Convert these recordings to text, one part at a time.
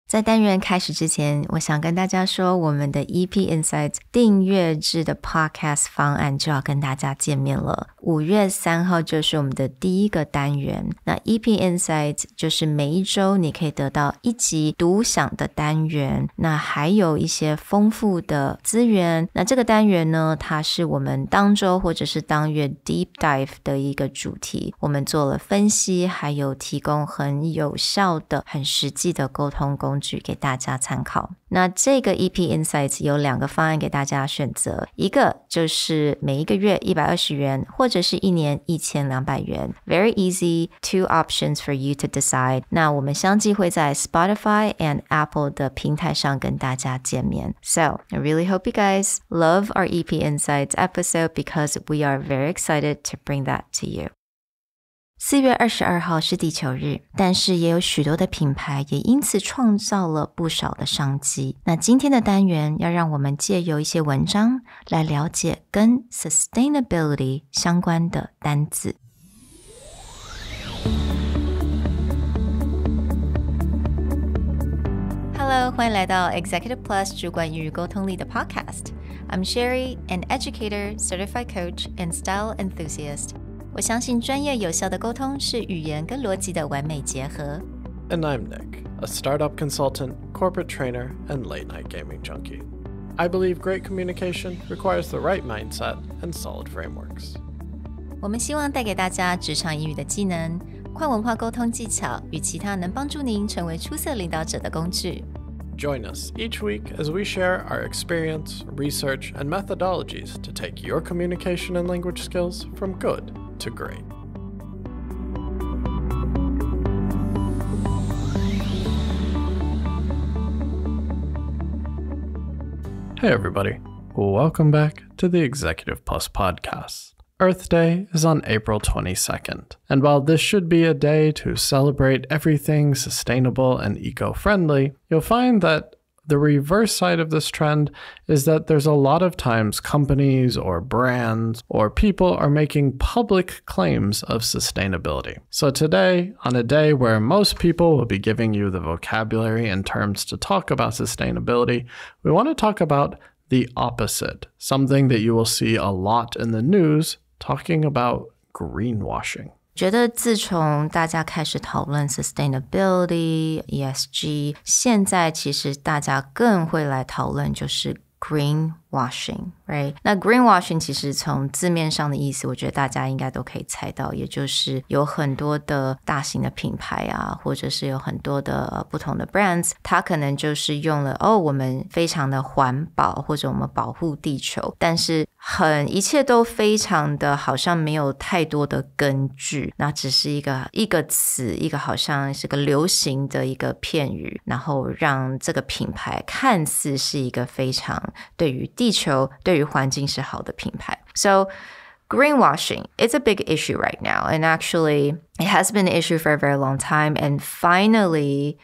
在单元开始之前，我想跟大家说，我们的 EP Insights 订阅制的 Podcast 方案就要跟大家见面了。5月3号就是我们的第一个单元。那 EP Insights 就是每一周你可以得到一集独享的单元，那还有一些丰富的资源。那这个单元呢，它是我们当周或者是当月 Deep Dive 的一个主题，我们做了分析，还有提供很有效的、很实际的沟通工具给大家参考。那这个 EP Insights 有2个方案给大家选择，一个就是每一个月120元，或者是一年1200元。Very easy, 2 options for you to decide. 那我们相继会在 Spotify and Apple 的平台上跟大家见面。So, I really hope you guys love our EP Insights episode because we are very excited to bring that to you. 4月22号是地球日，但是也有许多的品牌也因此创造了不少的商机。那今天的单元要让我们借由一些文章来了解跟 sustainability 相关的单字。Hello， 欢迎来到 Executive Plus 主管与沟通力的 Podcast。I'm Sherry, an educator, certified coach, and style enthusiast.我相信专业有效的沟通是语言跟逻辑的完美结合。And I'm Nick, a startup consultant, corporate trainer, and late-night gaming junkie. I believe great communication requires the right mindset and solid frameworks. 我们希望带给大家职场英语的技能、跨文化沟通技巧与其他能帮助您成为出色领导者的工具。Join us each week as we share our experience, research, and methodologies to take your communication and language skills from good to great. Hey everybody, welcome back to the Executive Plus podcast. Earth Day is on April 22nd, and while this should be a day to celebrate everything sustainable and eco-friendly, you'll find that the reverse side of this trend is that there's a lot of times companies or brands or people are making public claims of sustainability. So today, on a day where most people will be giving you the vocabulary and terms to talk about sustainability, we want to talk about the opposite, something that you will see a lot in the news, talking about greenwashing.觉得自从大家开始讨论 sustainability, ESG, 现在其实大家更会来讨论就是 greenwashing, right? 那 greenwashing 其实从字面上的意思，我觉得大家应该都可以猜到，也就是有很多的大型的品牌啊，或者是有很多的不同的 brands, 它可能就是用了我们非常的环保，或者我们保护地球，但是一切都非常的好像没有太多的根据，那只是一个词，一个好像是个流行的一个片语，然后让这个品牌看似是一个非常对于地球对于环境是好的品牌。 So greenwashing, it's a big issue right now, and actually it has been an issue for a very long time, and finally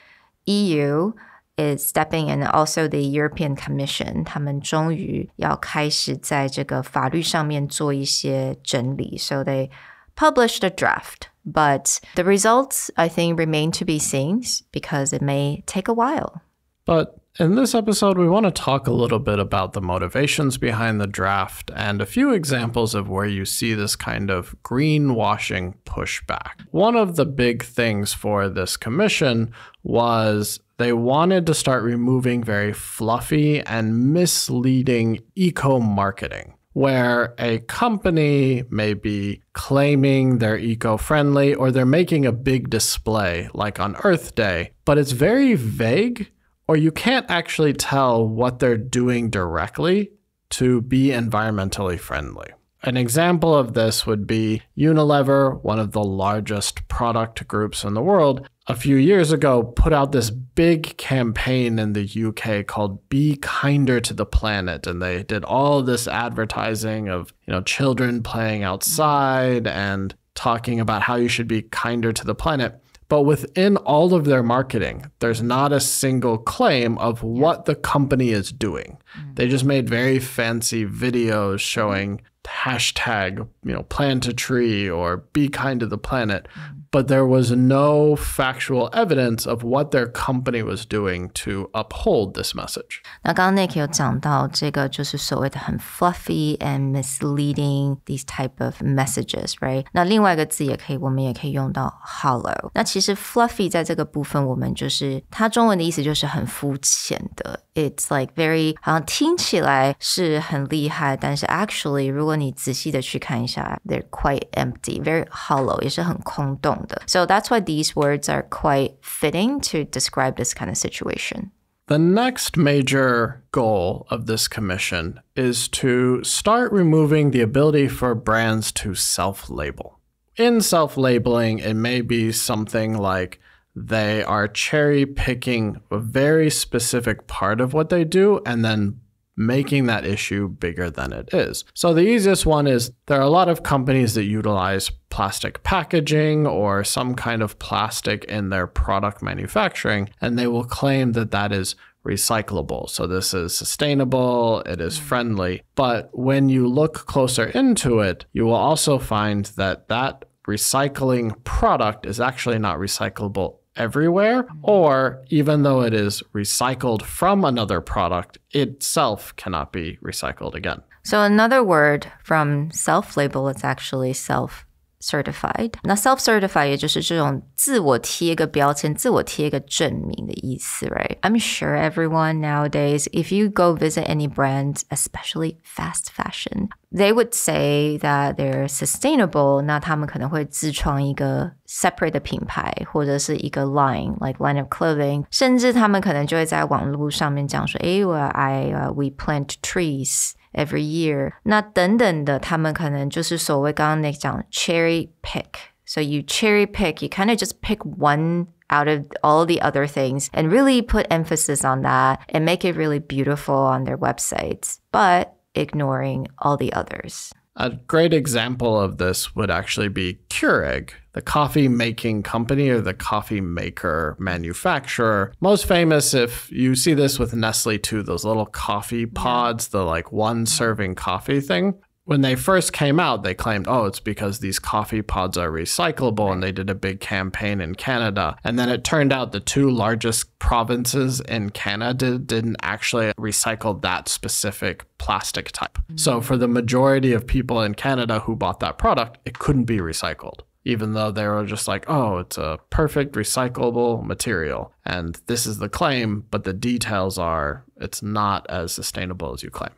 EU is stepping in, also the European Commission, 他们终于要开始在这个法律上面做一些整理。 So they published a draft, but the results, I think, remain to be seen because it may take a while. But in this episode, we want to talk a little bit about the motivations behind the draft and a few examples of where you see this kind of greenwashing pushback. One of the big things for this commission was they wanted to start removing very fluffy and misleading eco-marketing, where a company may be claiming they're eco-friendly or they're making a big display, like on Earth Day, but it's very vague, or you can't actually tell what they're doing directly to be environmentally friendly. An example of this would be Unilever, one of the largest product groups in the world, a few years ago put out this big campaign in the UK called Be Kinder to the Planet. And they did all this advertising of, children playing outside and talking about how you should be kinder to the planet. But within all of their marketing, there's not a single claim of what the company is doing. They just made very fancy videos showing hashtag, plant a tree or be kind to the planet, but there was no factual evidence of what their company was doing to uphold this message. 那刚刚 Nick 有讲到这个就是所谓的很 fluffy and misleading these type of messages, right? 那另外一个字我们也可以用到 hollow. 那其实 fluffy 在这个部分我们就是它中文的意思就是很肤浅的。It's like very 好像听起来是很厉害，但是 actually 如果你仔细的去看一下 they're quite empty, very hollow, 也是很空洞的。So that's why these words are quite fitting to describe this kind of situation. The next major goal of this commission is to start removing the ability for brands to self-label. In self-labeling, it may be something like they are cherry-picking a very specific part of what they do and then making that issue bigger than it is. So the easiest one is there are a lot of companies that utilize plastic packaging or some kind of plastic in their product manufacturing, and they will claim that that is recyclable. So this is sustainable, it is friendly. But when you look closer into it, you will also find that that recycling product is actually not recyclable everywhere, or even though it is recycled from another product, itself cannot be recycled again. So another word from self-label is actually self-certified. 那 self-certified 也就是这种自我贴一个标签，自我贴一个证明的意思, right? I'm sure everyone nowadays, if you go visit any brands, especially fast fashion, they would say that they're sustainable. 那他们可能会自创一个 separate 的品牌，或者是一个 line, like line of clothing. 甚至他们可能就会在网络上面讲说，we plant trees every year. 那等等的，他们可能就是所谓刚刚Nick讲的 cherry pick. So you cherry pick, you kind of just pick one out of all the other things and really put emphasis on that and make it really beautiful on their websites, but ignoring all the others. A great example of this would actually be Keurig, the coffee making company or the coffee maker manufacturer. Most famous, if you see this with Nestle too, those little coffee pods, the like one serving coffee thing. When they first came out, they claimed, it's because these coffee pods are recyclable, and they did a big campaign in Canada. And then it turned out the two largest provinces in Canada didn't actually recycle that specific plastic type. So for the majority of people in Canada who bought that product, it couldn't be recycled, even though they were just like, it's a perfect recyclable material. And this is the claim, but the details are it's not as sustainable as you claim.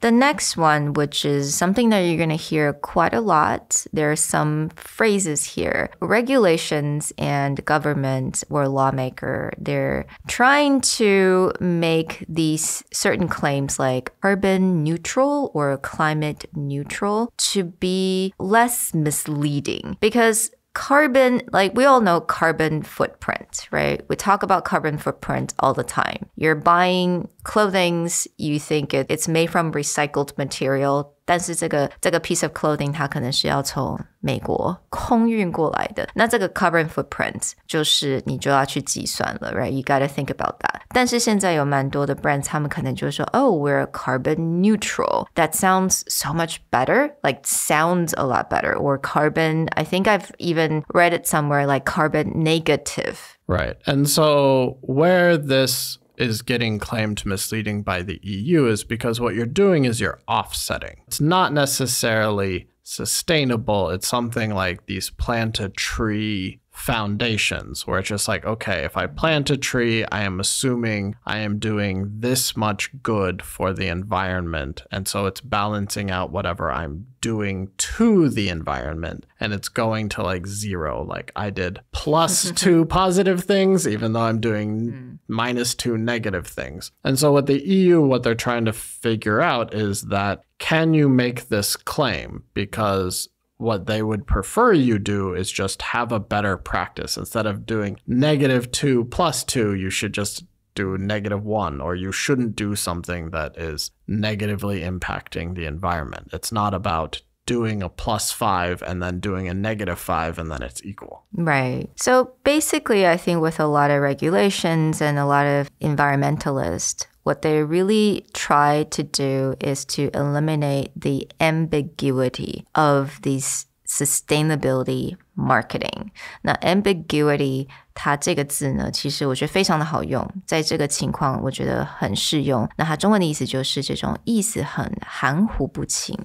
The next one, which is something that you're going to hear quite a lot, there are some phrases here. Regulations and government or lawmaker, they're trying to make these certain claims like carbon neutral or climate neutral to be less misleading. Because carbon, like we all know carbon footprint, right? We talk about carbon footprint all the time. You're buying clothing, you think it's made from recycled material, 但是这个 piece of clothing 它可能是要从美国空运过来的。那这个 carbon footprint 就是你就要去计算了 right? You gotta think about that. 但是现在有蛮多的 brands 他们可能就说 we're carbon neutral. That sounds so much better, like sounds a lot better. Or carbon, I think I've even read it somewhere like carbon negative. Right. And so where this is getting claimed misleading by the EU is because what you're doing is you're offsetting. It's not necessarily sustainable. It's something like these plant a tree foundations where it's just like, okay, if I plant a tree, I am assuming I am doing this much good for the environment. And so it's balancing out whatever I'm doing to the environment. And it's going to like zero. Like I did plus 2 positive things, even though I'm doing minus 2 negative things. And so what the EU, what they're trying to figure out is that, can you make this claim? Because what they would prefer you do is just have a better practice. Instead of doing -2 plus 2, you should just do -1, or you shouldn't do something that is negatively impacting the environment. It's not about doing a +5 and then doing a -5 and then it's equal. Right. So basically, I think with a lot of regulations and a lot of environmentalists, what they really try to do is to eliminate the ambiguity of these sustainability marketing. 那 ambiguity 它这个字呢，其实我觉得非常的好用，在这个情况我觉得很适用。那它中文的意思就是这种意思很含糊不清。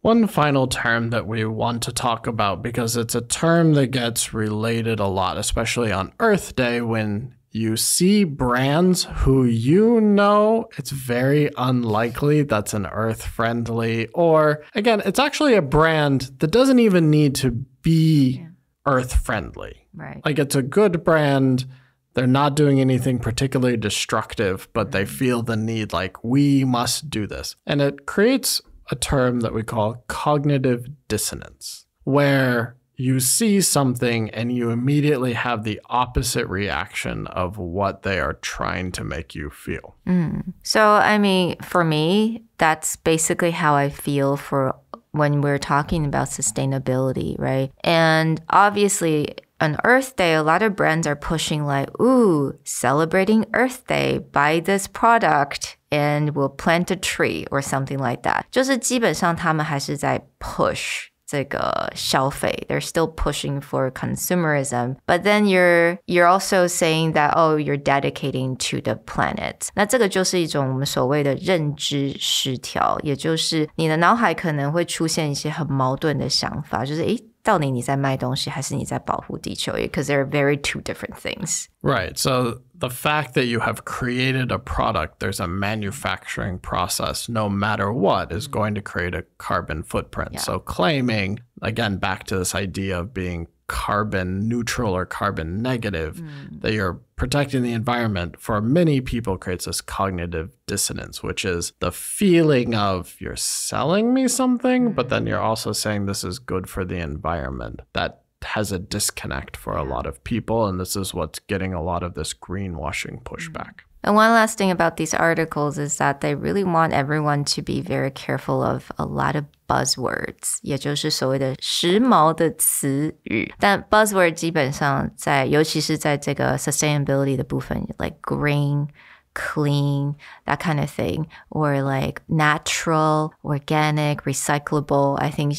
One final term that we want to talk about, because it's a term that gets related a lot, especially on Earth Day, when you see brands who you know it's very unlikely that's an earth-friendly, or again, it's actually a brand that doesn't even need to be earth-friendly. Right. Like it's a good brand. They're not doing anything particularly destructive, but they feel the need, like, we must do this. And it creates a term that we call cognitive dissonance, where you see something and you immediately have the opposite reaction of what they are trying to make you feel. So, I mean, for me, that's basically how I feel for when we're talking about sustainability, right? And obviously, on Earth Day, a lot of brands are pushing like, ooh, celebrating Earth Day, buy this product and we'll plant a tree or something like that. 就是基本上他们还是在 push 这个消费. They're still pushing for consumerism. But then you're also saying that, oh, you're dedicating to the planet. 那这个就是一种我们所谓的认知失调，也就是你的脑海可能会出现一些很矛盾的想法，就是诶，到底你在卖东西还是你在保护地球? Because they're very two different things. Right. So the fact that you have created a product, there's a manufacturing process, no matter what, is going to create a carbon footprint. Yeah. So claiming, again, back to this idea of being carbon neutral or carbon negative, that you're protecting the environment, for many people creates this cognitive dissonance, which is the feeling of you're selling me something, but then you're also saying this is good for the environment. That has a disconnect for a lot of people, and this is what's getting a lot of this greenwashing pushback. And one last thing about these articles is that they really want everyone to be very careful of a lot of buzzwords, 也就是所谓的时髦的词语。但 buzzword 基本上在，尤其是在这个 sustainability 的部分 like green, clean, that kind of thing, or like natural, organic, recyclable. I think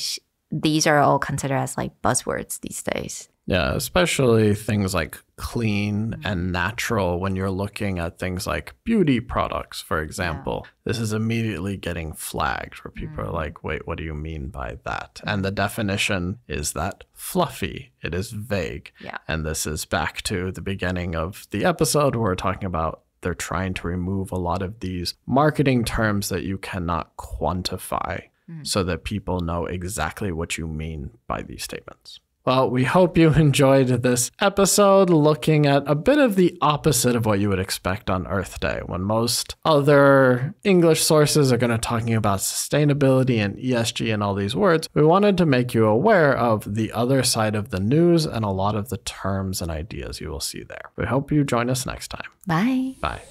these are all considered as like buzzwords these days. Yeah, especially things like clean and natural. When you're looking at things like beauty products, for example, this is immediately getting flagged where people are like, wait, what do you mean by that? And the definition is that fluffy. It is vague. Yeah. And this is back to the beginning of the episode where we're talking about they're trying to remove a lot of these marketing terms that you cannot quantify so that people know exactly what you mean by these statements. Well, we hope you enjoyed this episode looking at a bit of the opposite of what you would expect on Earth Day, when most other English sources are going to talking about sustainability and ESG and all these words. We wanted to make you aware of the other side of the news and a lot of the terms and ideas you will see there. We hope you join us next time. Bye. Bye.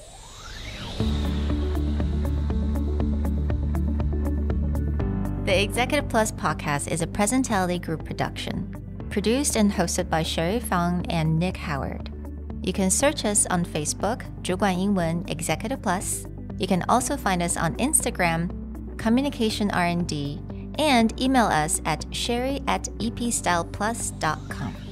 The Executive Plus podcast is a Presentality Group production. Produced and hosted by Sherry Fang and Nick Howard. You can search us on Facebook, 主管英文 Executive Plus. You can also find us on Instagram, Communication R&D, and email us at sherry@epstyleplus.com.